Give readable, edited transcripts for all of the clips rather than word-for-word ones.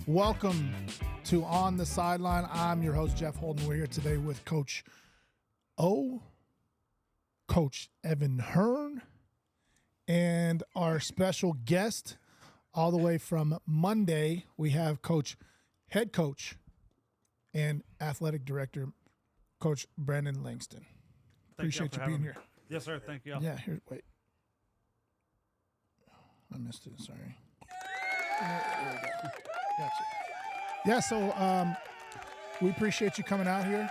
Welcome to On The Sideline. I'm your host, Jeff Holden. We're here today with Coach O, Coach Evan Hearn, and our special guest all the way from Munday, we have head coach and athletic director, Coach Brandon Langston. Appreciate you being here. Yes, sir. Thank you. Yeah, here, wait. I missed it, sorry. There we go. Gotcha. Yeah, so we appreciate you coming out here.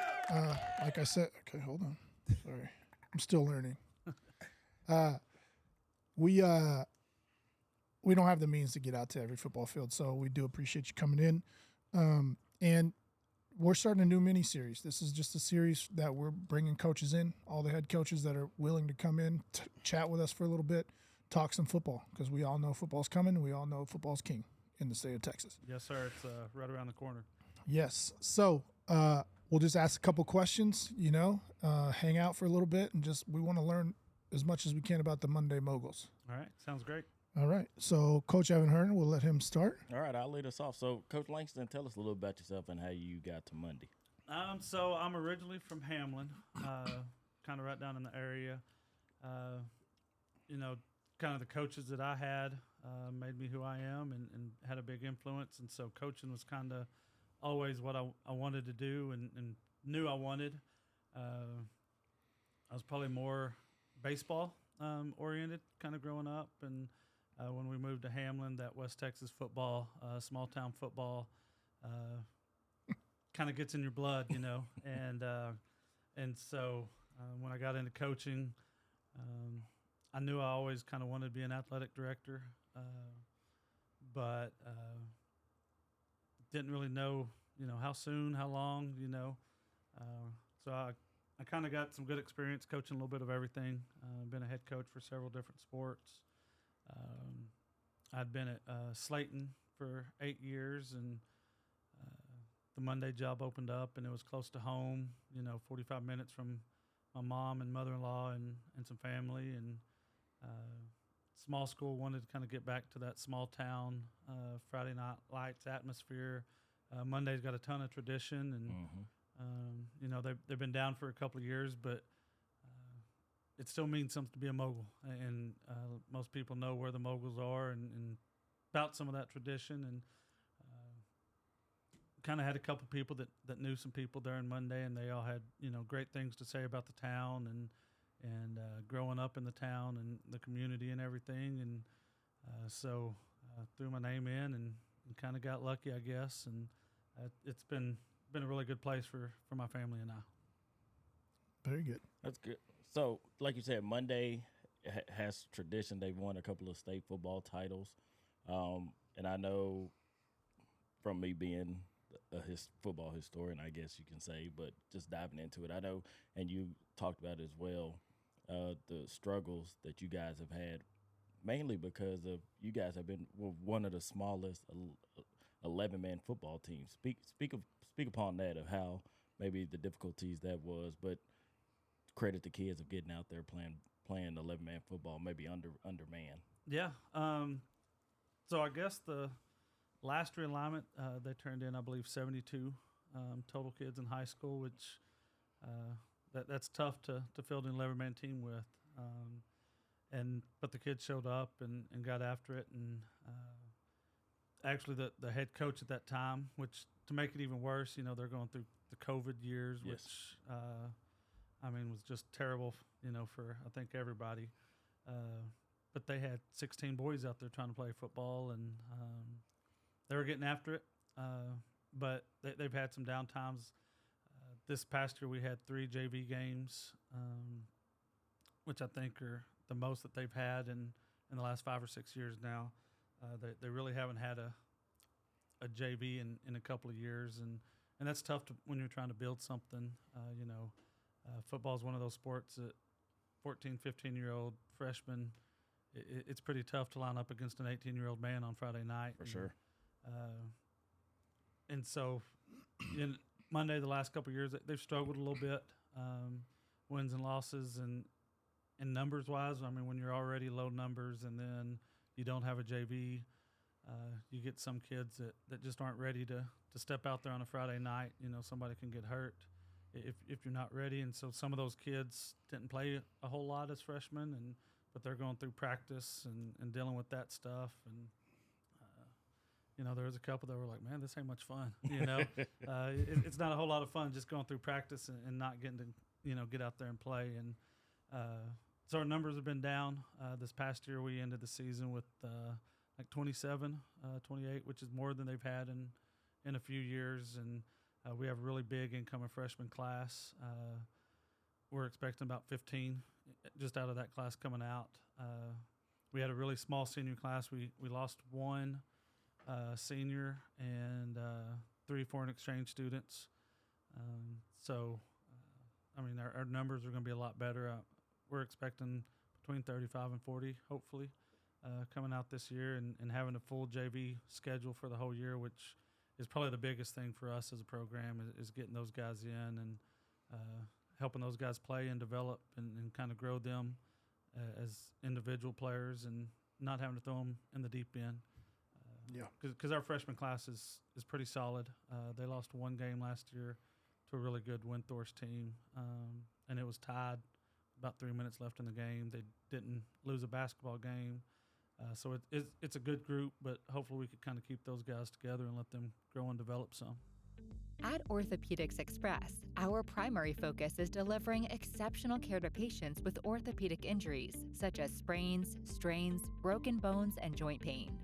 Like I said, okay, hold on. Sorry, I'm still learning. We don't have the means to get out to every football field, so we do appreciate you coming in. And we're starting a new mini-series. This is just a series that we're bringing coaches in, all the head coaches that are willing to come in, chat with us for a little bit, talk some football, because we all know football's coming, and we all know football's king in the state of Texas. Yes, sir. It's right around the corner. Yes. So we'll just ask a couple questions, hang out for a little bit, and we want to learn as much as we can about the Munday Moguls. All right. Sounds great. All right. So Coach Evan Hearn, we'll let him start. All right. I'll lead us off. So, Coach Langston, tell us a little about yourself and how you got to Munday. So I'm originally from Hamlin, kind of right down in the area. Kind of the coaches that I had made me who I am and had a big influence. And so coaching was kind of always what I wanted to do and knew I wanted. I was probably more baseball oriented kind of growing up. And when we moved to Hamlin, that West Texas football, small town football, kind of gets in your blood, And so when I got into coaching, I knew I always kind of wanted to be an athletic director, but didn't really know, how soon, how long, So I kind of got some good experience coaching a little bit of everything. Been a head coach for several different sports. I'd been at Slayton for 8 years, and the Munday job opened up, and it was close to home, 45 minutes from my mom and mother-in-law and some family, and small school, wanted to kind of get back to that small town, Friday night lights atmosphere. Monday's got a ton of tradition, and they've been down for a couple of years, but it still means something to be a Mogul, and most people know where the Moguls are and about some of that tradition, and kind of had a couple people that knew some people there in Munday, and they all had great things to say about the town and growing up in the town and the community and everything, and so threw my name in and kind of got lucky, I guess, and it's been a really good place for my family and I. Very good. That's good. So, like you said, Munday has tradition. They've won a couple of state football titles, and I know from me being a football historian, I guess you can say, but just diving into it, I know, and you talked about it as well, the struggles that you guys have had, mainly because of you guys have been one of the smallest 11-man football teams. Speak upon that, of how maybe the difficulties that was, but credit the kids of getting out there playing 11-man football, maybe under man. Yeah. So I guess the last realignment, they turned in, I believe, 72 total kids in high school, which that's tough to field an 11-man team with. But the kids showed up and got after it. And actually the head coach at that time, which to make it even worse, they're going through the COVID years, yes. Which, was just terrible, for, I think, everybody. But they had 16 boys out there trying to play football, and they were getting after it, but they've had some down times. This past year we had 3 JV games, which I think are the most that they've had in the last 5 or 6 years now. They really haven't had a JV in a couple of years, and that's tough when you're trying to build something. Football is one of those sports that 14, 15-year-old freshmen, it's pretty tough to line up against an 18-year-old man on Friday night. For sure. And so in Munday, the last couple of years, they've struggled a little bit, wins and losses, and numbers-wise, when you're already low numbers and then you don't have a JV, You get some kids that just aren't ready to step out there on a Friday night. Somebody can get hurt if you're not ready. And so some of those kids didn't play a whole lot as freshmen, but they're going through practice and dealing with that stuff. And, there was a couple that were like, man, this ain't much fun. It's not a whole lot of fun just going through practice and not getting to, get out there and play. And so our numbers have been down. This past year we ended the season with 27, 28, which is more than they've had in a few years. And we have a really big incoming freshman class. We're expecting about 15 just out of that class coming out. We had a really small senior class. We lost one senior and 3 foreign exchange students. Our numbers are going to be a lot better. We're expecting between 35 and 40, hopefully, coming out this year and having a full JV schedule for the whole year, which is probably the biggest thing for us as a program is getting those guys in and helping those guys play and develop and kind of grow them as individual players and not having to throw them in the deep end. Because our freshman class is pretty solid. They lost one game last year to a really good Windthorst team, and it was tied about 3 minutes left in the game. They didn't lose a basketball game. So it's a good group, but hopefully we could kind of keep those guys together and let them grow and develop some. At Orthopedics Express, our primary focus is delivering exceptional care to patients with orthopedic injuries, such as sprains, strains, broken bones, and joint pain.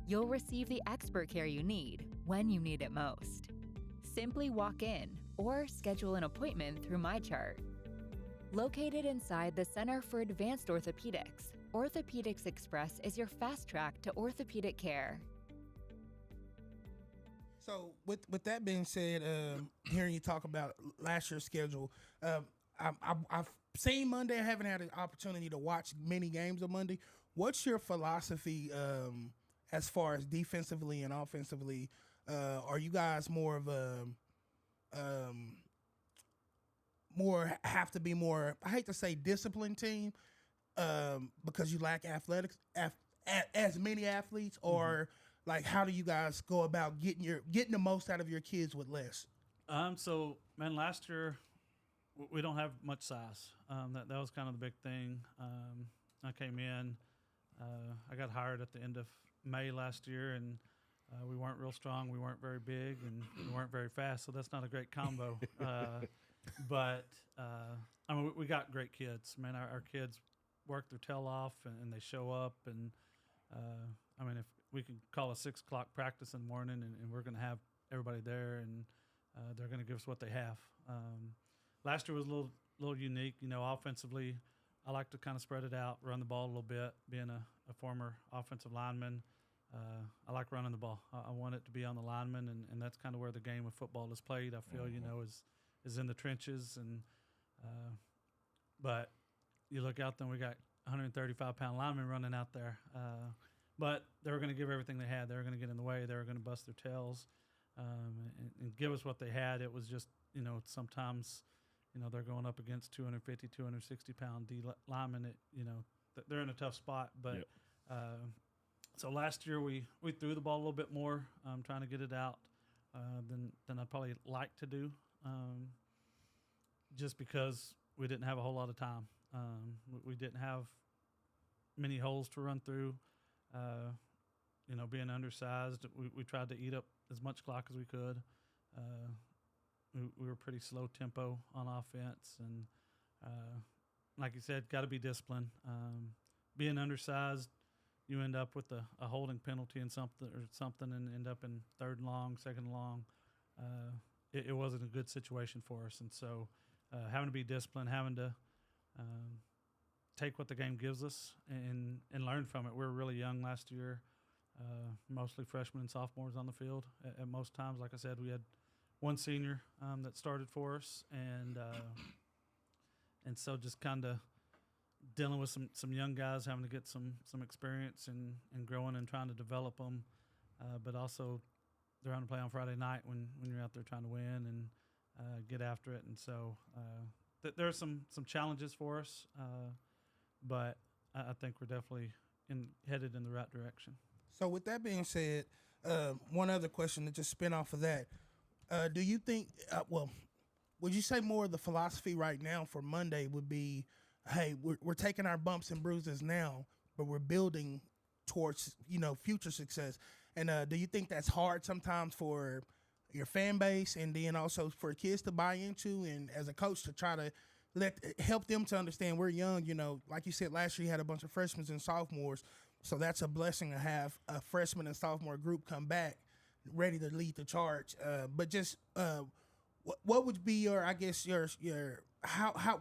You'll receive the expert care you need when you need it most. Simply walk in or schedule an appointment through MyChart. Located inside the Center for Advanced Orthopedics, Orthopedics Express is your fast track to orthopedic care. So with that being said, hearing you talk about last year's schedule, I've seen Monday. I haven't had an opportunity to watch many games of Monday. What's your philosophy as far as defensively and offensively? Are you guys more of a have to be more, I hate to say disciplined team because you lack athletics as many athletes, or like how do you guys go about getting the most out of your kids with less? Last year we don't have much size. That was kind of the big thing. I came in, I got hired at the end of May last year, and we weren't real strong. We weren't very big, and we weren't very fast. So that's not a great combo. But we got great kids. Man, our kids work their tail off, and they show up. And if we can call a 6 o'clock practice in the morning, and we're going to have everybody there, and they're going to give us what they have. Last year was a little unique. Offensively, I like to kind of spread it out, run the ball a little bit. Being a former offensive lineman, I like running the ball. I want it to be on the lineman, and that's kind of where the game of football is played. I feel, is in the trenches, and but you look out there, and we got 135-pound linemen running out there. But they were going to give everything they had. They were going to get in the way. They were going to bust their tails and give us what they had. It was just, sometimes, they're going up against 250, 260-pound D linemen. They're in a tough spot. But so last year we threw the ball a little bit more, trying to get it out than I'd probably like to do, just because we didn't have a whole lot of time. We didn't have many holes to run through. Being undersized, we tried to eat up as much clock as we could. We were pretty slow tempo on offense, and like you said, got to be disciplined. Being undersized, you end up with a holding penalty and something, and end up in third and long, second and long. It wasn't a good situation for us, and so having to be disciplined, having to take what the game gives us and learn from it. We were really young last year, mostly freshmen and sophomores on the field at most times. Like I said, we had one senior that started for us, and so just kind of dealing with some young guys, having to get some experience and growing and trying to develop them, but also they're on to play on Friday night when you're out there trying to win and get after it. And so there are some challenges for us, but I think we're definitely headed in the right direction. So with that being said, one other question to just spin off of that. Do you think, would you say more of the philosophy right now for Monday would be, hey, we're taking our bumps and bruises now, but we're building towards, future success? And do you think that's hard sometimes for your fan base and then also for kids to buy into, and as a coach to try to help them to understand we're young, like you said, last year you had a bunch of freshmen and sophomores, so that's a blessing to have a freshman and sophomore group come back ready to lead the charge. But just what would be your, I guess, your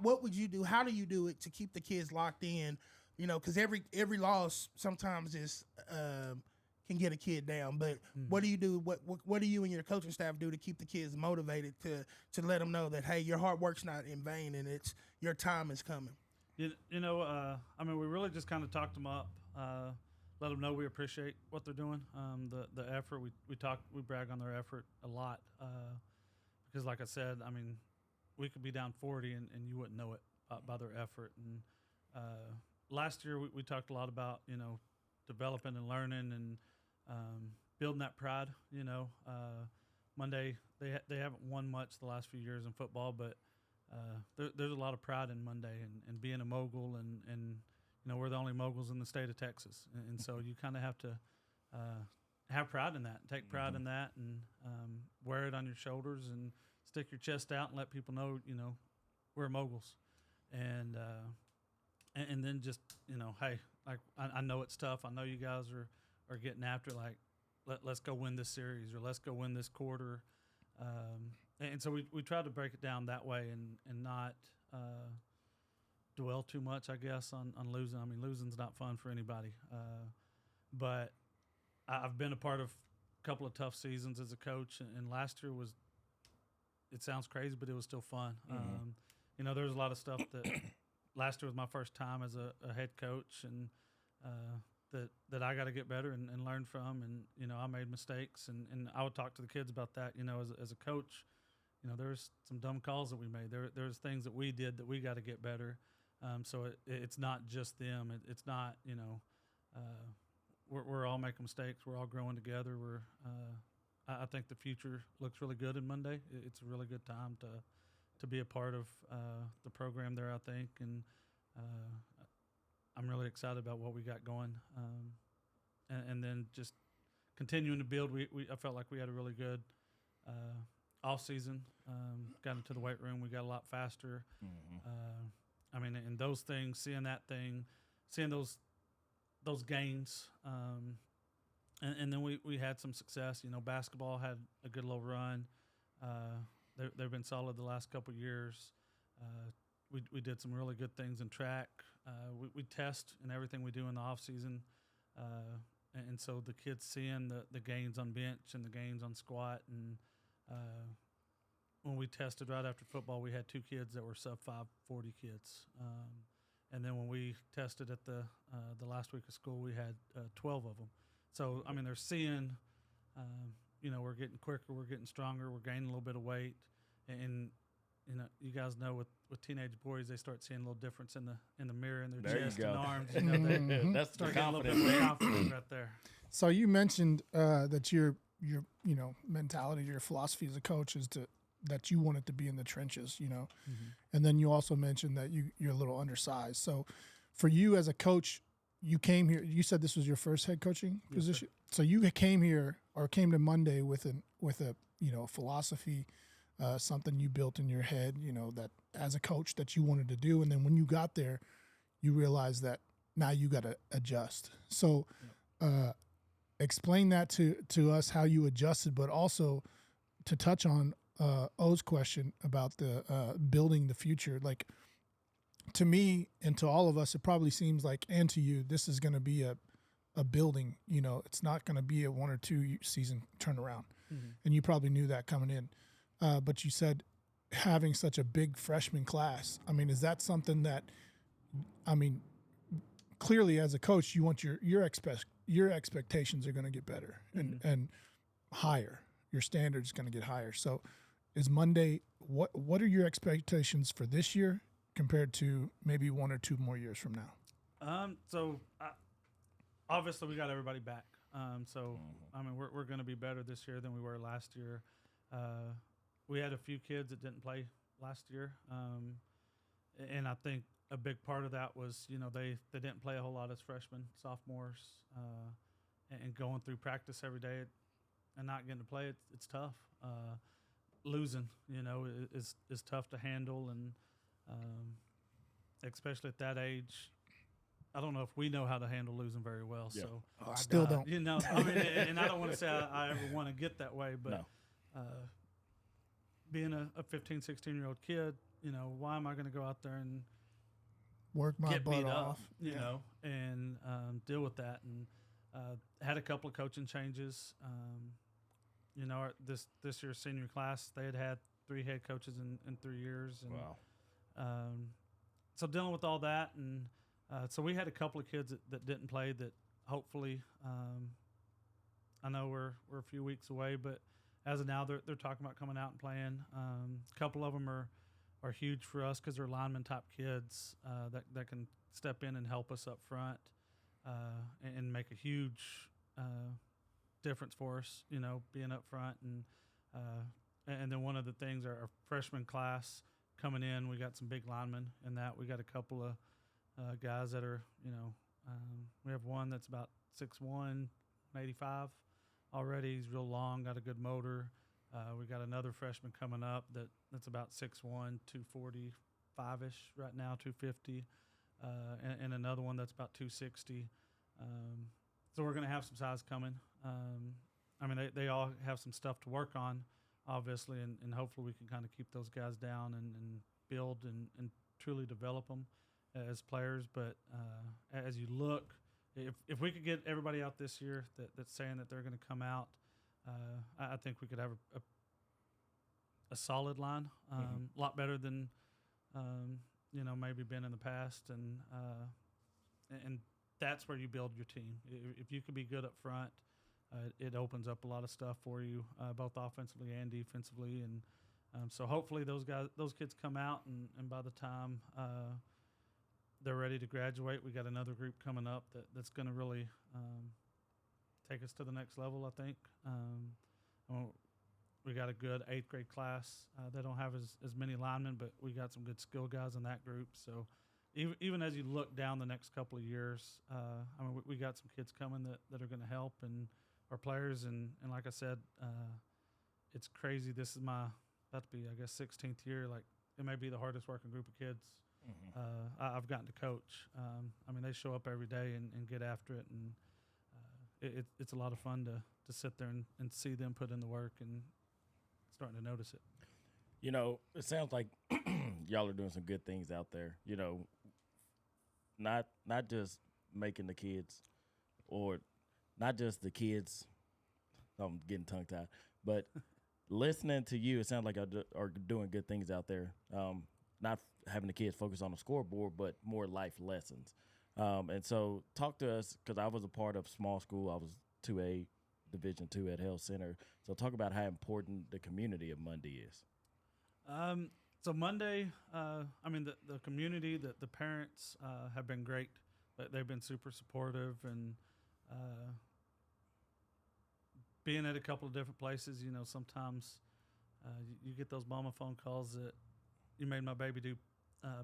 what would you do? How do you do it to keep the kids locked in? Because every loss sometimes is can get a kid down. But what do you do? What do you and your coaching staff do to keep the kids motivated to let them know that, hey, your hard work's not in vain and it's your time is coming? We really just kind of talked them up, let them know we appreciate what they're doing, the effort. We brag on their effort a lot, because like I said, we could be down 40 and you wouldn't know it by their effort. And last year we talked a lot about, developing and learning and building that pride. Monday, they haven't won much the last few years in football, but there's a lot of pride in Monday and being a Mogul, and we're the only Moguls in the state of Texas, and so you kind of have to have pride in that, take pride in that, and wear it on your shoulders and stick your chest out and let people know, we're Moguls, and then just hey, like I know it's tough. I know you guys are getting after it. Like let's go win this series, or let's go win this quarter. And so we try to break it down that way and not dwell too much, I guess, on losing. Losing's not fun for anybody. But I've been a part of a couple of tough seasons as a coach, and last year was, it sounds crazy, but it was still fun. There's a lot of stuff that last year was my first time as a head coach, and that I got to get better and learn from. And, I made mistakes, and I would talk to the kids about that, as a coach. There's some dumb calls that we made. There's things that we did that we got to get better. So it's not just them. It's not, we're all making mistakes. We're all growing together. I think the future looks really good in Monday. It's a really good time to be a part of the program there, I think. And I'm really excited about what we got going. And then just continuing to build. I felt like we had a really good off season. Got into the weight room. We got a lot faster. And those things, seeing those gains, and then we had some success. Basketball had a good little run. They've been solid the last couple of years. We did some really good things in track. We test in everything we do in the off season, and so the kids seeing the gains on bench and the gains on squat. And when we tested right after football, we had 2 kids that were sub 540 kids. And then when we tested at the last week of school, we had 12 of them. So they're seeing, we're getting quicker, we're getting stronger, we're gaining a little bit of weight, and you guys know with teenage boys, they start seeing a little difference in the mirror in their chest and arms. They That's start the getting a little bit confidence. more confidence right there. So you mentioned that your mentality, your philosophy as a coach is that you wanted to be in the trenches, and then you also mentioned that you're a little undersized. So for you as a coach, you came here. You said this was your first head coaching position. So you came here or came to Monday with a philosophy, something you built in your head, that as a coach that you wanted to do, and then when you got there, you realized that now you got to adjust. So explain that to us, how you adjusted, but also to touch on O's question about the building the future. Like, to me and to all of us, it probably seems like, and to you, this is going to be a building. It's not going to be a 1 or 2 season turnaround, and you probably knew that coming in. But you said having such a big freshman class. Is that something that, clearly as a coach, you want your expectations are going to get better and higher. Your standards going to get higher. So is Monday, what are your expectations for this year compared to maybe 1 or 2 more years from now? So obviously we got everybody back. So I mean, we're going to be better this year than we were last year. We had a few kids that didn't play last year, and I think a big part of that was, you know, they didn't play a whole lot as freshmen, sophomores, and going through practice every day and not getting to play, it's tough. Losing, you know, is tough to handle, and especially at that age. I don't know if we know how to handle losing very well. Yeah. So I still don't. You know, I mean, and I don't want to say I ever want to get that way, but being a 15, 16-year-old kid, you know, why am I going to go out there and Work my get butt beat off. up, you know, and deal with that? And had a couple of coaching changes. You know, this year's senior class, they had 3 head coaches in 3 years. And, Wow. So dealing with all that, and so we had a couple of kids that didn't play that hopefully, I know we're a few weeks away, but as of now, they're talking about coming out and playing. A couple of them are huge for us because they're lineman type kids that can step in and help us up front and make a huge difference for us, you know, being up front. And then one of the things, our freshman class coming in, we got some big linemen in that. We got a couple of guys that are, you know, we have one that's about 6'1", 85 already. He's real long, got a good motor. We got another freshman coming up that's about 6'1", 245-ish right now, 250, and another one that's about 260. So we're going to have some size coming. I mean, they all have some stuff to work on, obviously, and hopefully we can kind of keep those guys down and build and truly develop them as players. But as you look, if we could get everybody out this year that's saying that they're going to come out, I think we could have a solid line, a lot better than you know, maybe been in the past, and that's where you build your team. If you can be good up front, it opens up a lot of stuff for you, both offensively and defensively, and so hopefully those kids come out, and by the time they're ready to graduate, we got another group coming up that's going to really take us to the next level, I think. We got a good 8th grade class. They don't have as many linemen, but we got some good skill guys in that group. So even as you look down the next couple of years, I mean, we got some kids coming that are going to help, and our players. And like I said, it's crazy. This is my about to be, I guess, 16th year. Like, it may be the hardest working group of kids I've gotten to coach. I mean, they show up every day and get after it, and it's a lot of fun to sit there and see them put in the work and starting to notice it. You know, it sounds like y'all are doing some good things out there. You know, not just making the kids, or not just the kids. I'm getting tongue tied, but listening to you, it sounds like are doing good things out there. Not having the kids focus on the scoreboard, but more life lessons. And so, talk to us, because I was a part of small school. I was 2A, Division II at Hale Center. So talk about how important the community of Munday is. So Munday, I mean, the community, the parents have been great. They've been super supportive, and being at a couple of different places, you know, sometimes you get those mama phone calls that you made my baby do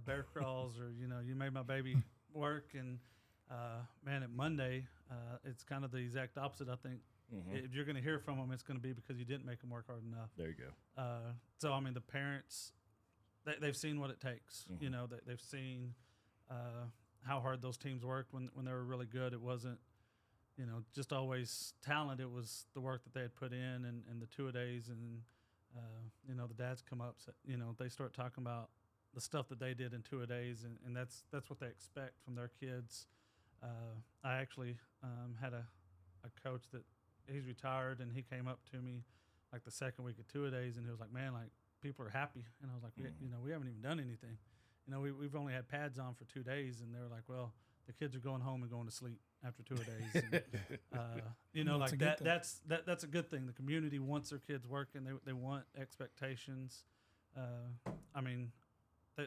bear crawls, or, you know, you made my baby work. And man, at Munday, it's kind of the exact opposite, I think. If you're going to hear from them, it's going to be because you didn't make them work hard enough. There you go. So, I mean, the parents, they've seen what it takes. You know, they've seen how hard those teams worked when they were really good. It wasn't, you know, just always talent. It was the work that they had put in, and the two-a-days, and, you know, the dads come up, you know, they start talking about the stuff that they did in two-a-days, and that's what they expect from their kids. I actually had a coach that, he's retired, and he came up to me like the second week of two-a-days, and he was like, man, like, people are happy. And I was like, you know, we haven't even done anything. You know, we've only had pads on for 2 days, and they were like, well, the kids are going home and going to sleep after two-a-days. And, you know, like that's a good thing. The community wants their kids working. They want expectations. I mean,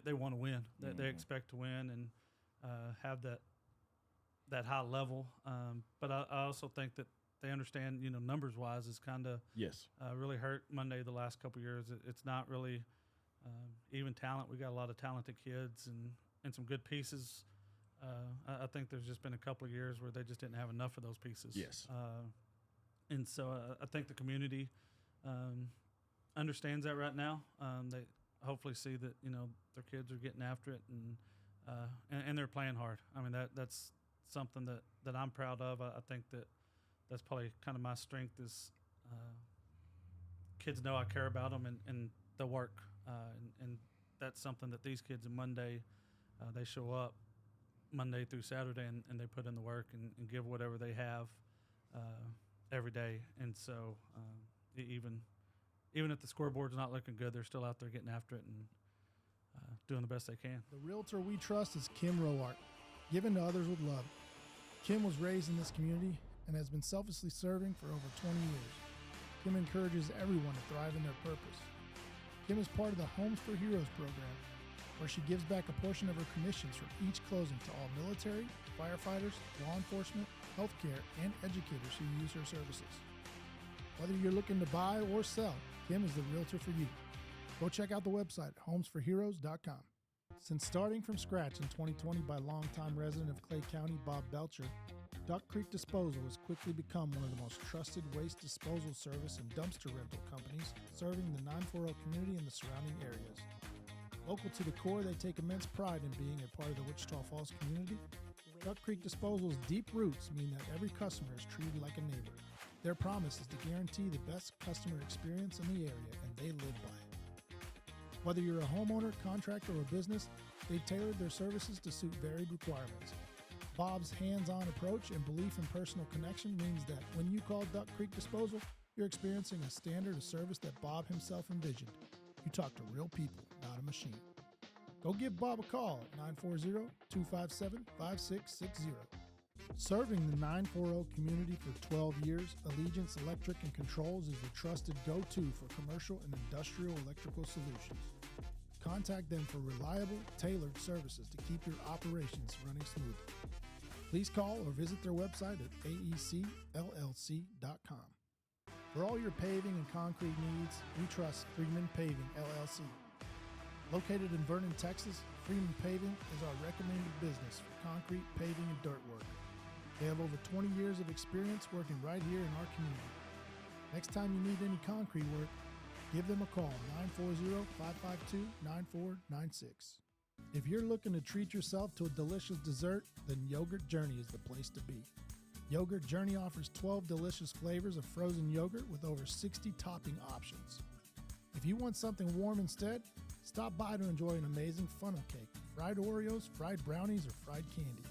they want to win. They expect to win and have that high level. But I also think that they understand, numbers wise is kind of Yes. really hurt Monday the last couple years. It's not really even talent. We got a lot of talented kids and some good pieces. I think there's just been a couple of years where they just didn't have enough of those pieces. Yes. And so I think the community understands that right now. They hopefully see that their kids are getting after it and they're playing hard. I mean that's something that I'm proud of. I think that's probably kind of my strength is kids know I care about them and the work and that's something that these kids in Monday they show up Monday through Saturday and they put in the work and give whatever they have every day. And so even if the scoreboard's not looking good, they're still out there getting after it and doing the best they can. The realtor we trust is Kim Roark, given to others with love. Kim was raised in this community and has been selflessly serving for over 20 years. Kim encourages everyone to thrive in their purpose. Kim is part of the Homes for Heroes program, where she gives back a portion of her commissions from each closing to all military, firefighters, law enforcement, healthcare, and educators who use her services. Whether you're looking to buy or sell, Kim is the realtor for you. Go check out the website at homesforheroes.com. Since starting from scratch in 2020 by longtime resident of Clay County, Bob Belcher, Duck Creek Disposal has quickly become one of the most trusted waste disposal service and dumpster rental companies serving the 940 community and the surrounding areas. Local to the core, they take immense pride in being a part of the Wichita Falls community. Duck Creek Disposal's deep roots mean that every customer is treated like a neighbor. Their promise is to guarantee the best customer experience in the area, and they live by it. Whether you're a homeowner, contractor, or business, they've tailored their services to suit varied requirements. Bob's hands-on approach and belief in personal connection means that when you call Duck Creek Disposal, you're experiencing a standard of service that Bob himself envisioned. You talk to real people, not a machine. Go give Bob a call at 940-257-5660. Serving the 940 community for 12 years, Allegiance Electric and Controls is the trusted go-to for commercial and industrial electrical solutions. Contact them for reliable, tailored services to keep your operations running smoothly. Please call or visit their website at aecllc.com. For all your paving and concrete needs, we trust Freeman Paving, LLC. Located in Vernon, Texas, Freeman Paving is our recommended business for concrete, paving, and dirt work. They have over 20 years of experience working right here in our community. Next time you need any concrete work, give them a call, 940-552-9496. If you're looking to treat yourself to a delicious dessert, then Yogurt Journey is the place to be. Yogurt Journey offers 12 delicious flavors of frozen yogurt with over 60 topping options. If you want something warm instead, stop by to enjoy an amazing funnel cake, fried Oreos, fried brownies, or fried candy.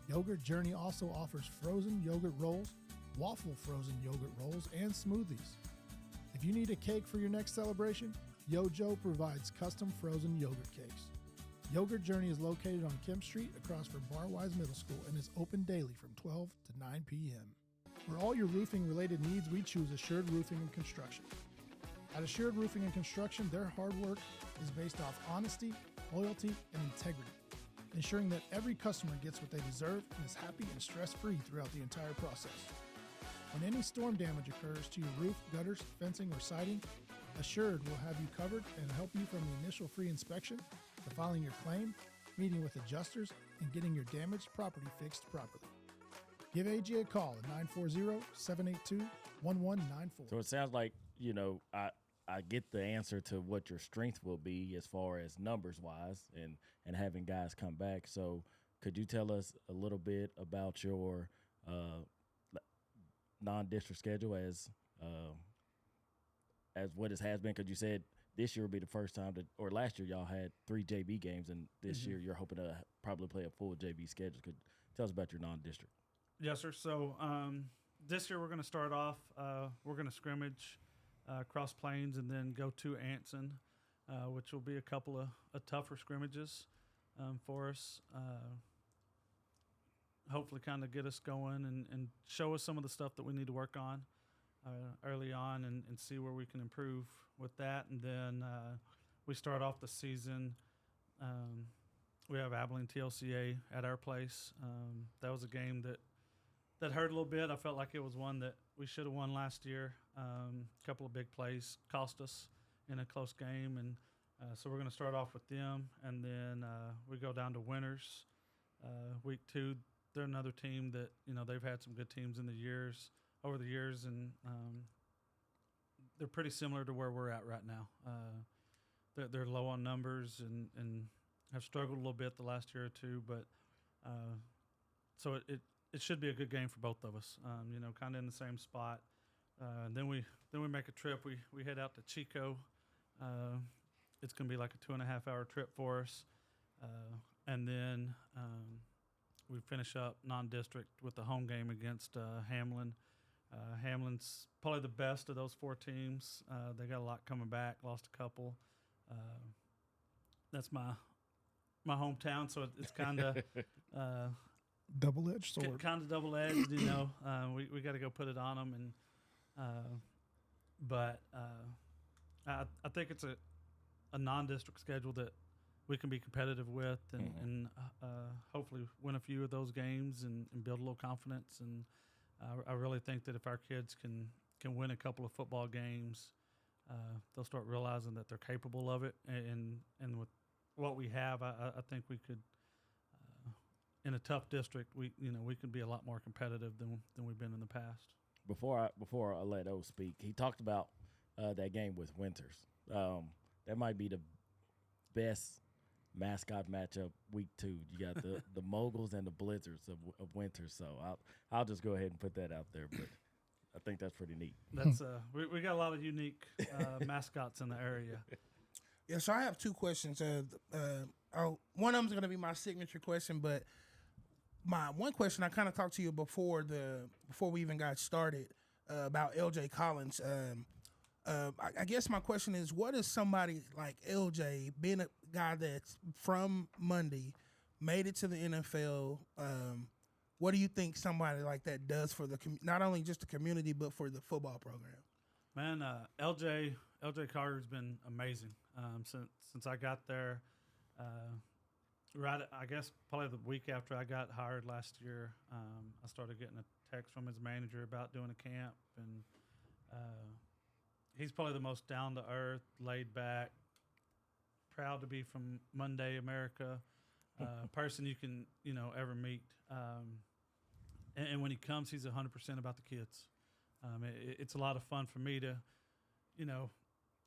Yogurt Journey also offers frozen yogurt rolls, waffle frozen yogurt rolls, and smoothies. If you need a cake for your next celebration, Yojo provides custom frozen yogurt cakes. Yogurt Journey is located on Kemp Street across from Barwise Middle School and is open daily from 12 to 9 p.m. For all your roofing related needs, we choose Assured Roofing and Construction. At Assured Roofing and Construction, their hard work is based off honesty, loyalty, and integrity, ensuring that every customer gets what they deserve and is happy and stress-free throughout the entire process. When any storm damage occurs to your roof, gutters, fencing, or siding, Assured will have you covered and help you from the initial free inspection to filing your claim, meeting with adjusters, and getting your damaged property fixed properly. Give AG a call at 940-782-1194. So it sounds like, I get the answer to what your strength will be as far as numbers-wise and having guys come back. So could you tell us a little bit about your non-district schedule as what it has been? Because you said this year will be the first time or last year y'all had 3 JV games, and this year you're hoping to probably play a full JV schedule. Could tell us about your non-district? Yes, sir. So this year we're going to start off. We're going to scrimmage Cross Plains and then go to Anson, which will be a couple of tougher scrimmages for us. Hopefully kind of get us going and show us some of the stuff that we need to work on early on and see where we can improve with that. And then we start off the season. We have Abilene TLCA at our place. That was a game that hurt a little bit. I felt like it was one that we should have won last year. A couple of big plays cost us in a close game, and so we're going to start off with them, and then we go down to Winters. Week 2, they're another team that they've had some good teams over the years, and they're pretty similar to where we're at right now. They're low on numbers and have struggled a little bit the last year or two, but so it should be a good game for both of us. Kind of in the same spot. Then we make a trip. We head out to Chico. It's going to be like a 2.5-hour trip for us, and then we finish up non-district with the home game against Hamlin. Hamlin's probably the best of those 4 teams. They got a lot coming back. Lost a couple. That's my hometown, so it's kind of double-edged sword. Kind of double-edged, we got to go put it on them, but I think it's a non-district schedule that we can be competitive with, and hopefully win a few of those games and build a little confidence. And I really think that if our kids can win a couple of football games, they'll start realizing that they're capable of it. And with what we have, I think we could, in a tough district, we could be a lot more competitive than we've been in the past. Before I let O speak, he talked about that game with Winters. That might be the best mascot matchup week 2. You got the Moguls and the Blizzards of Winters. So I'll just go ahead and put that out there. But I think that's pretty neat. That's we got a lot of unique mascots in the area. Yeah, so I have 2 questions. One of them is going to be my signature question, but my one question, I kind of talked to you before we even got started about LJ Collins. I guess my question is, what is somebody like LJ, being a guy that's from Munday, made it to the NFL? What do you think somebody like that does for not only just the community, but for the football program? Man, LJ Carter's been amazing since I got there. I guess probably the week after I got hired last year, I started getting a text from his manager about doing a camp, and he's probably the most down-to-earth, laid-back, proud to be from Munday, America, person you can ever meet. And when he comes, he's 100% about the kids. It's a lot of fun for me to,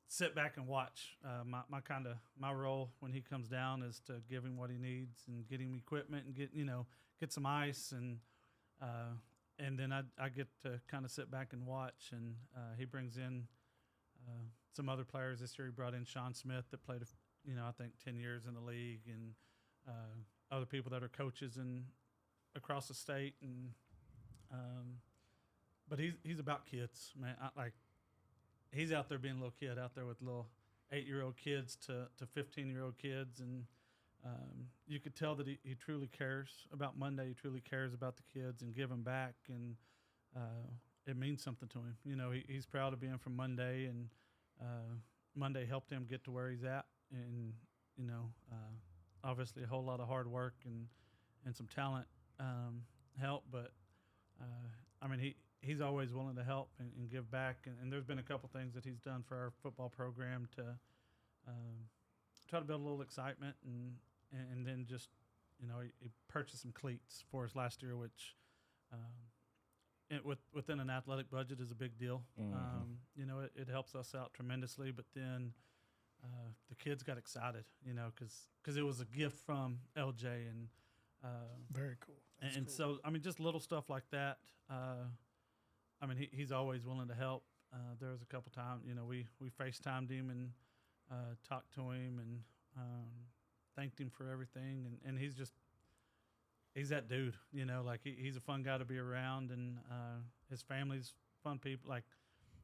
sit back and watch. My role when he comes down is to give him what he needs and get him equipment and get some ice, and then I get to kind of sit back and watch. And he brings in some other players. This year he brought in Sean Smith that played I think 10 years in the league, and other people that are coaches across the state, and but he's about kids, man. He's out there being a little kid out there with little 8-year-old kids to 15-year-old kids, and you could tell that he truly cares about Munday. He truly cares about the kids and giving back, and it means something to him. He's proud of being from Munday, and Munday helped him get to where he's at, and obviously a whole lot of hard work and some talent help, but he's always willing to help and give back, and there's been a couple things that he's done for our football program to try to build a little excitement, and then just he purchased some cleats for us last year, which within an athletic budget is a big deal. Mm-hmm. It helps us out tremendously, but then the kids got excited, because it was a gift from LJ, and very cool. And so just little stuff like that. He's always willing to help. There was a couple times, we FaceTimed him and talked to him and thanked him for everything. And he's that dude, he's a fun guy to be around, and his family's fun people.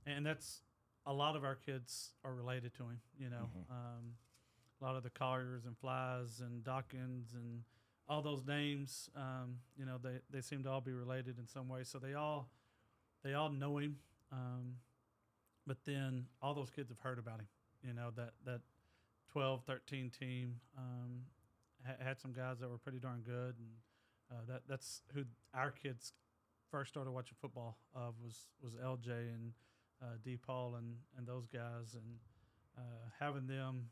And that's a lot of our kids are related to him. Mm-hmm. A lot of the Colliers and Flies and Dawkins and all those names, they seem to all be related in some way. So they all know him, but then all those kids have heard about him. That 12, 13 team had some guys that were pretty darn good, and that's who our kids first started watching football of was LJ and D. Paul and those guys, and having them,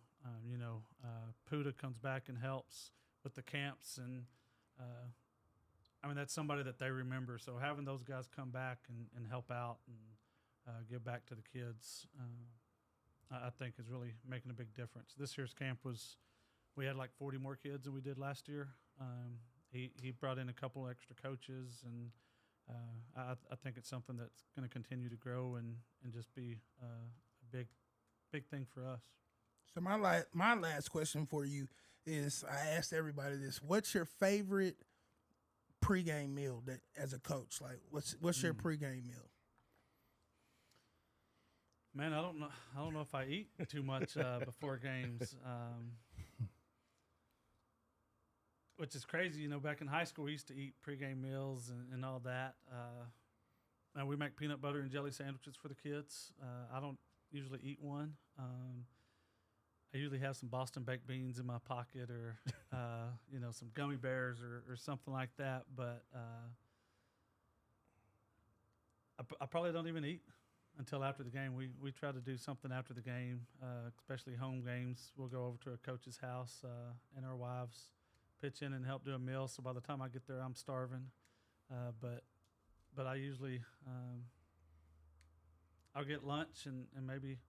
Puda comes back and helps with the camps, and that's somebody that they remember. So having those guys come back and help out and give back to the kids, I think is really making a big difference. This year's camp we had like 40 more kids than we did last year. He brought in a couple extra coaches, and I think it's something that's going to continue to grow and just be a big thing for us. So my last question for you is, I asked everybody this: what's your favorite pregame meal that as a coach? Like, what's your pregame meal? Man, I don't know if I eat too much before games. Which is crazy, back in high school, we used to eat pregame meals and all that. And we make peanut butter and jelly sandwiches for the kids. I don't usually eat one. I usually have some Boston baked beans in my pocket, or, some gummy bears or something like that. But I probably don't even eat until after the game. We try to do something after the game, especially home games. We'll go over to a coach's house, and our wives pitch in and help do a meal. So by the time I get there, I'm starving. But I usually I'll get lunch and maybe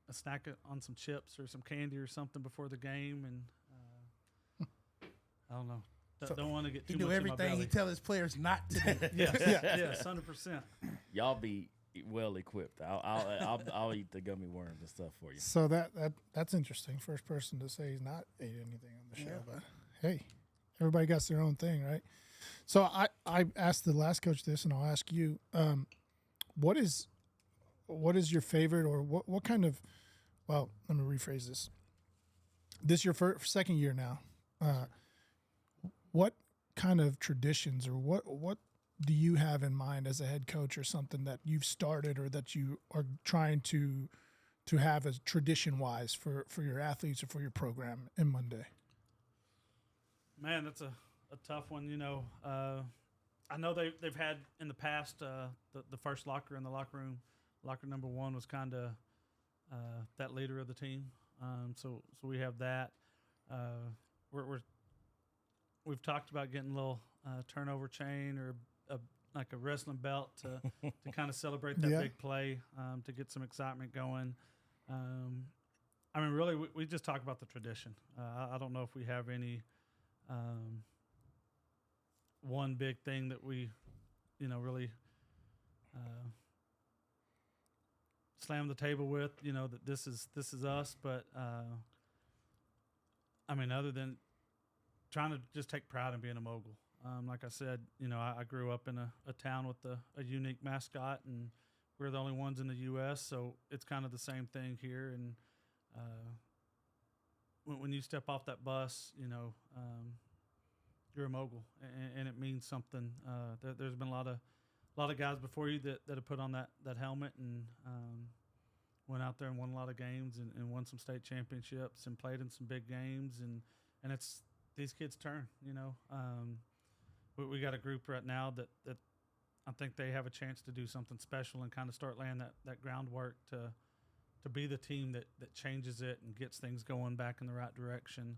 a snack on some chips or some candy or something before the game. And I don't know. Don't want to get too much in my belly. He do everything he tell his players not to do. Yes, 100%. Y'all be well equipped. I'll eat the gummy worms and stuff for you. So that's interesting. First person to say he's not ate anything on the show, but hey, everybody got their own thing, right? So I asked the last coach this, and I'll ask you, what is your favorite, or what kind of? Well, let me rephrase this. This your second year now. What kind of traditions, or what do you have in mind as a head coach, or something that you've started or that you are trying to have as tradition-wise for your athletes or for your program in Munday? Man, that's a tough one. I know they've had in the past the first locker in the locker room. Locker number one was kind of that leader of the team. So we have that. We've talked about getting a little turnover chain or like a wrestling belt to kind of celebrate that big play, to get some excitement going. Really, we just talk about the tradition. I don't know if we have any one big thing that we, really slam the table with, that this is us. But other than trying to just take pride in being a Mogul. Like I said, I grew up in a town with a unique mascot, and we're the only ones in the U.S., so it's kind of the same thing here. And when you step off that bus, you're a Mogul, and it means something. There's been a lot of guys before you that have put on that helmet and went out there and won a lot of games and won some state championships and played in some big games, and it's these kids' turn. We got a group right now that I think they have a chance to do something special and kind of start laying that groundwork to be the team that changes it and gets things going back in the right direction.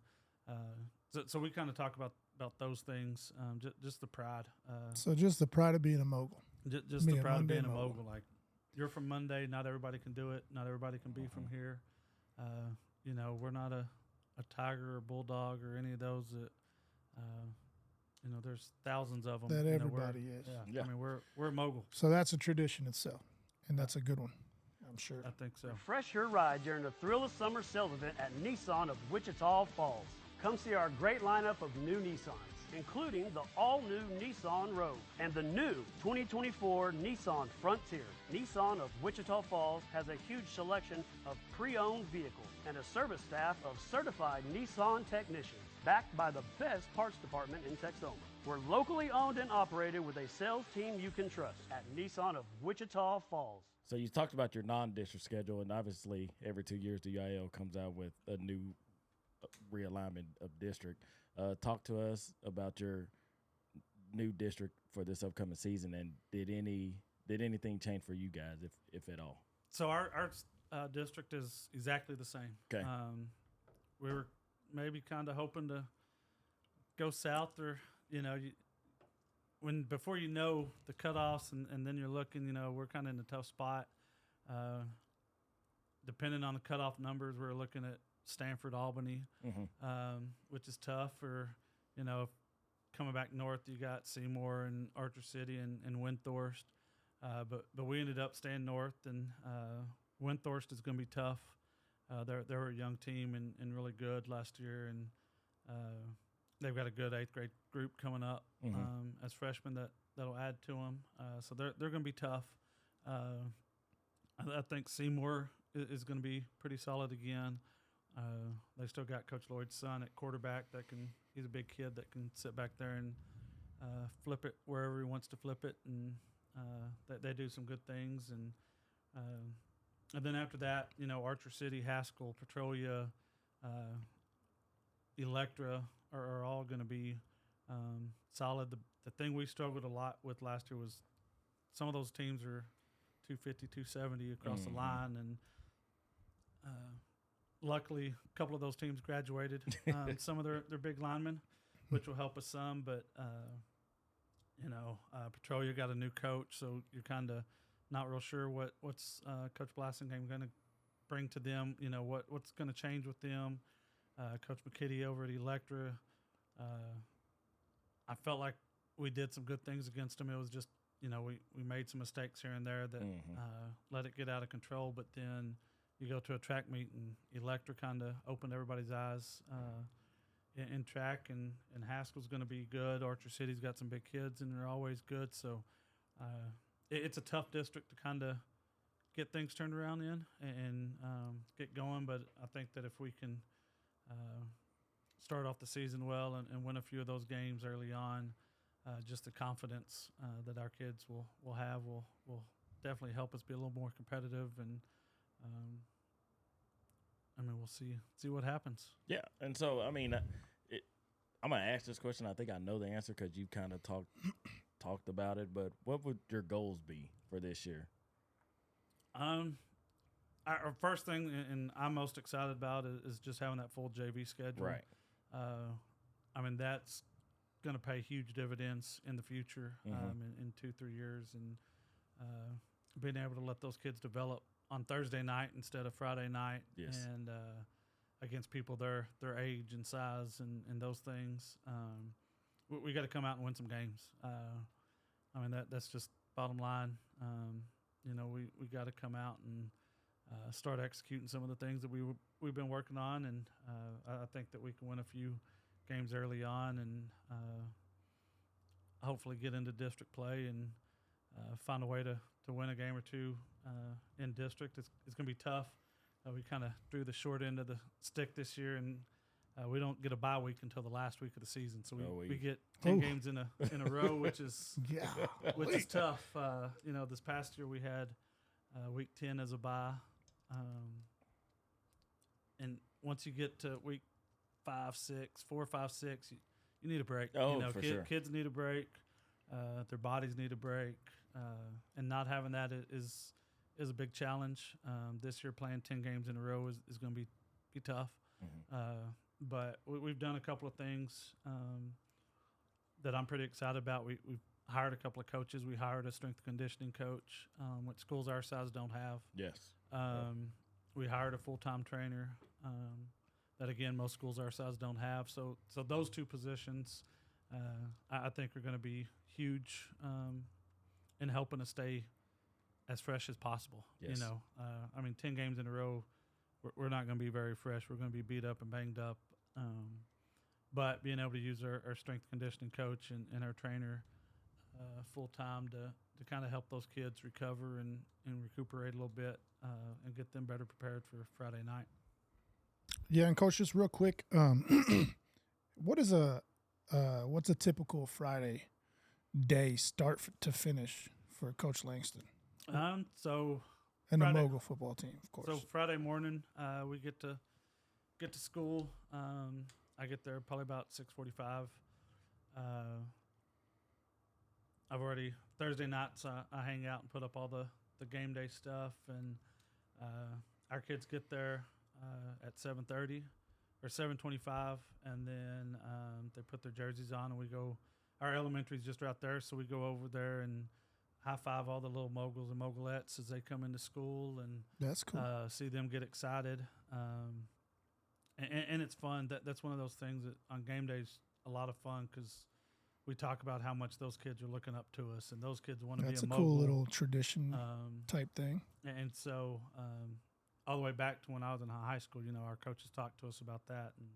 So we kind of talk about those things, just the pride. So just the pride of being a Mogul. Just the pride of being a Mogul. Like, you're from Munday. Not everybody can do it. Not everybody can be from here. We're not a tiger or bulldog or any of those that, there's thousands of them. That everybody is. Yeah. We're a Mogul. So that's a tradition itself, and that's a good one, I'm sure. I think so. Refresh your ride during the Thrill of Summer sales event at Nissan of Wichita Falls. Come see our great lineup of new Nissans, including the all-new Nissan Rogue and the new 2024 Nissan Frontier. Nissan of Wichita Falls has a huge selection of pre-owned vehicles and a service staff of certified Nissan technicians, backed by the best parts department in Texoma. We're locally owned and operated with a sales team you can trust at Nissan of Wichita Falls. So you talked about your non-district schedule, and obviously every 2 years the UIL comes out with a new realignment of district. Talk to us about new district for this upcoming season, and did anything change for you guys, if at all? So our district is exactly the same. Okay. We were maybe kind of hoping to go south, or before you know the cutoffs, and then you're looking. We're kind of in a tough spot. Depending on the cutoff numbers, we're looking at Stanford, Albany, which is tough. Or coming back north, you got Seymour and Archer City and Windthorst. But we ended up staying north, and Windthorst is going to be tough. They were a young team and really good last year, and they've got a good 8th grade group coming up as freshmen that'll add to them. So they're going to be tough. I think Seymour is going to be pretty solid again. They still got Coach Lloyd's son at quarterback he's a big kid that can sit back there and flip it wherever he wants to flip it, and they do some good things. And then after that, Archer City, Haskell, Petrolia, Electra are all going to be solid. The thing we struggled a lot with last year was some of those teams are 250, 270 across the line, and luckily a couple of those teams graduated. Some of their big linemen, which will help us some, but Petrolia got a new coach, so you're kind of not real sure what's Coach Blassingame going to bring to them. What's going to change with them. Coach McKitty over at Electra, I felt like we did some good things against them. It was just we made some mistakes here and there that let it get out of control. But then you go to a track meet, and Electra kind of opened everybody's eyes in track, and Haskell's going to be good. Archer City's got some big kids, and they're always good. So it's a tough district to kind of get things turned around in and get going. But I think that if we can start off the season well and win a few of those games early on, just the confidence that our kids will have will definitely help us be a little more competitive. And we'll see what happens. Yeah, and so I'm gonna ask this question. I think I know the answer because you kind of talked about it. But what would your goals be for this year? Our first thing, and I'm most excited about, is just having that full JV schedule. Right. That's going to pay huge dividends in the future, in 2-3 years, and being able to let those kids develop on Thursday night instead of Friday night. Yes. And against people their age and size and those things. We got to come out and win some games. That's just bottom line. We got to come out and start executing some of the things that we've been working on, and I think that we can win a few games early on, and hopefully get into district play and find a way to win a game or two in district. It's going to be tough. We kind of drew the short end of the stick this year, and we don't get a bye week until the last week of the season. So we get 10 games in a row, which is tough. This past year we had week 10 as a bye, and once you get to week 4, 5, 6, you need a break. For sure. Kids need a break. Their bodies need a break, and not having that is a big challenge. This year, playing 10 games in a row is going to be tough. But we've done a couple of things that I'm pretty excited about. We've hired a couple of coaches. We hired a strength and conditioning coach, which schools our size don't have. Yes. We hired a full-time trainer that, again, most schools our size don't have. So those two positions, I think, are going to be huge in helping us stay as fresh as possible. Yes. 10 games in a row, we're not going to be very fresh. We're going to be beat up and banged up. But being able to use our strength conditioning coach and our trainer full-time to kind of help those kids recover and recuperate a little bit and get them better prepared for Friday night. Yeah, and Coach, just real quick, what's a typical Friday day start to finish for Coach Langston? And the Mogul football team, of course. So Friday morning, we get to school. I get there probably about 6:45. I've already Thursday nights I hang out and put up all the game day stuff, and our kids get there at 7:30 or 7:25, and then they put their jerseys on, and we go. Our elementary's just right there, so we go over there and high five all the little moguls and mogulettes as they come into school, and That's cool. see them get excited. And it's fun. That's one of those things that on game days a lot of fun because we talk about how much those kids are looking up to us, and those kids want to be a That's a mogul. cool little tradition type thing. And so all the way back to when I was in high school, our coaches talked to us about that, and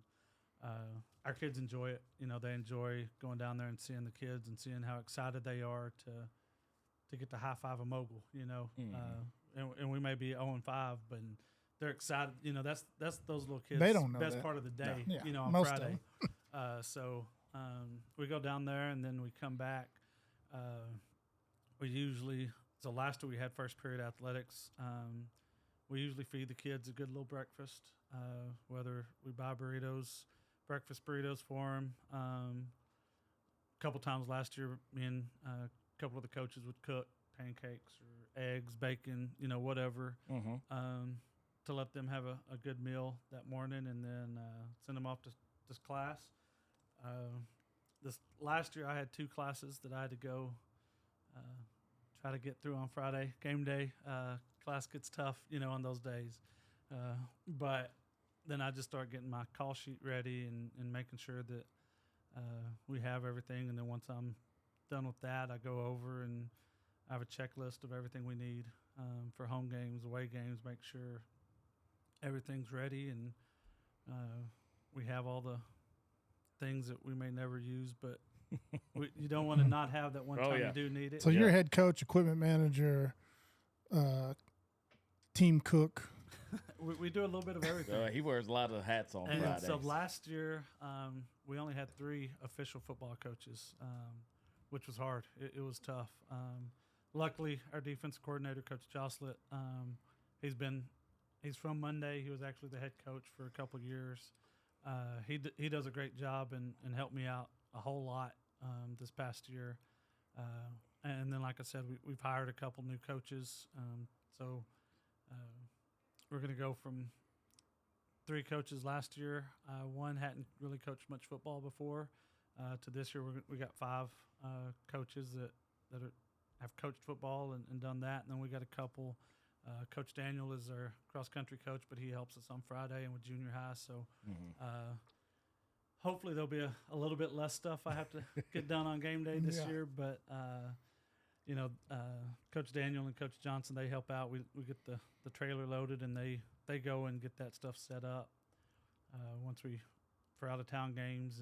our kids enjoy it. They enjoy going down there and seeing the kids and seeing how excited they are to get to high five a mogul. And we may be 0-5, but they're excited. That's those little kids. They don't know best that. part of the day. No. Yeah, On most of Friday. them. So we go down there and then we come back. We usually last year we had first period athletics. We usually feed the kids a good little breakfast, whether we buy breakfast burritos for them. A couple times last year, me and a couple of the coaches would cook pancakes or eggs, bacon, whatever, to let them have a good meal that morning, and then send them off to this class. This last year, I had 2 classes that I had to go try to get through on Friday, game day. Class gets tough, on those days. But then I just start getting my call sheet ready and making sure that we have everything. And then once I'm done with that, I go over and I have a checklist of everything we need for home games, away games, make sure everything's ready. And we have all the things that we may never use, but you don't want to not have that one time you do need it. So you're head coach, equipment manager, team cook. We do a little bit of everything. He wears a lot of hats on And Fridays. so last year, we only had 3 official football coaches, which was hard. It was tough. Luckily, our defense coordinator, Coach Joslett, he's from Munday. He was actually the head coach for a couple of years. He does a great job and helped me out a whole lot this past year. And then, like I said, we've hired a couple new coaches. So we're going to go from 3 coaches last year. One hadn't really coached much football before. To this year, we got 5 coaches that have coached football and done that. And then we got a couple. Coach Daniel is our cross-country coach, but he helps us on Friday and with junior high. So hopefully there'll be a little bit less stuff I have to get done on game day this year. But, Coach Daniel and Coach Johnson, they help out. We get the trailer loaded, and they go and get that stuff set up once for out-of-town games.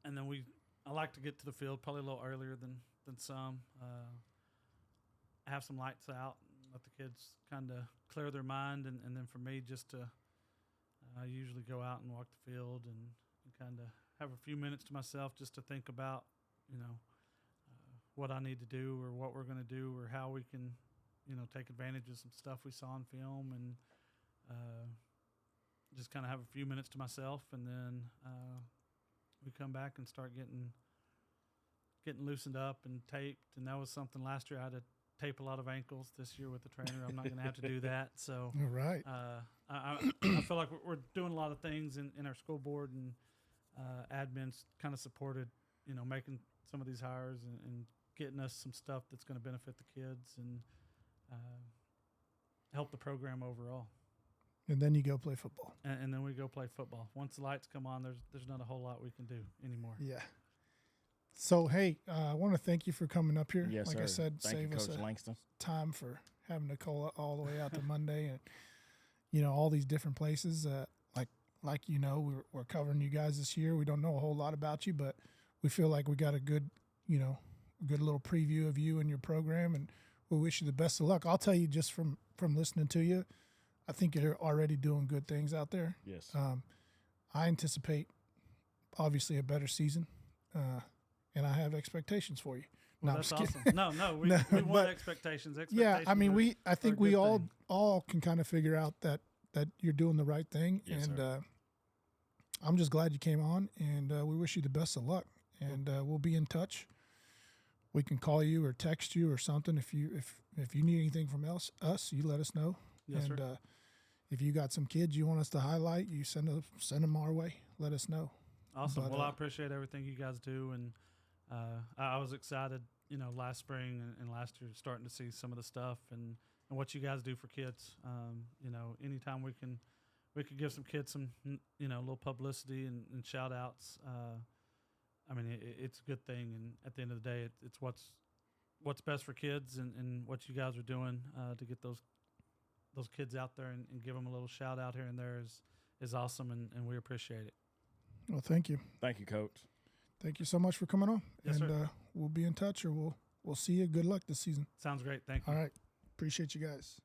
And then I like to get to the field probably a little earlier than some. Have some lights out, and let the kids kind of clear their mind, and then for me just to I usually go out and walk the field and kind of have a few minutes to myself just to think about what I need to do or what we're going to do or how we can take advantage of some stuff we saw on film, and just kind of have a few minutes to myself, and then we come back and start getting loosened up and taped. And that was something last year I had to tape a lot of ankles. This year with the trainer, I'm not going to have to do that. So, All right. I feel like we're doing a lot of things in our school board, and admin's kind of supported, making some of these hires and getting us some stuff that's going to benefit the kids and help the program overall. And then you go play football. And then we go play football. Once the lights come on, there's not a whole lot we can do anymore. Yeah. So, hey, I want to thank you for coming up here. Yes, like sir. I said, Thank save you, us Coach Langston. time for having to call all the way out to Monday and, all these different places. We're covering you guys this year. We don't know a whole lot about you, but we feel like we got a good, good little preview of you and your program, and we wish you the best of luck. I'll tell you just from listening to you, I think you're already doing good things out there. Yes. I anticipate, obviously, a better season, and I have expectations for you. Well, no, that's I'm just awesome. kidding. No, we want but- expectations. Yeah, I mean, I think we good all can kind of figure out that you're doing the right thing, Yes, and sir. I'm just glad you came on, and we wish you the best of luck. and we'll be in touch. We can call you or text you or something if you need anything from us, you let us know. Yes, and sir. If you got some kids you want us to highlight, you send them our way. Let us know. Awesome. But, Well, I appreciate everything you guys do, and I was excited, last spring and last year, starting to see some of the stuff and what you guys do for kids. Anytime we can give some kids some, little publicity and shout outs. It's a good thing, and at the end of the day, it's what's best for kids, and what you guys are doing to get those kids out there and give them a little shout out here and there is awesome, and we appreciate it. Well, thank you. Thank you, Coach. Thank you so much for coming on. Yes, and sir. We'll be in touch, or we'll see you. Good luck this season. Sounds great. Thank you. All right. Appreciate you guys.